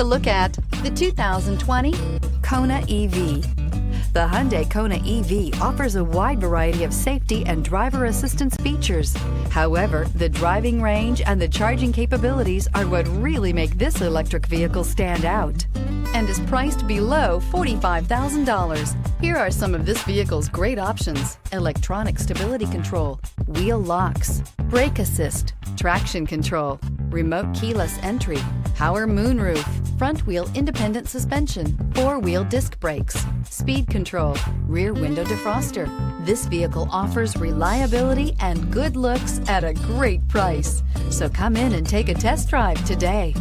a look at the 2020 Kona EV. The Hyundai Kona EV offers a wide variety of safety and driver assistance features. However, the driving range and the charging capabilities are what really make this electric vehicle stand out, and is priced below $45,000. Here are some of this vehicle's great options: electronic stability control, wheel locks, brake assist, traction control, remote keyless entry, power moonroof, front wheel independent suspension, four-wheel disc brakes, speed control, rear window defroster. This vehicle offers reliability and good looks at a great price. So come in and take a test drive today.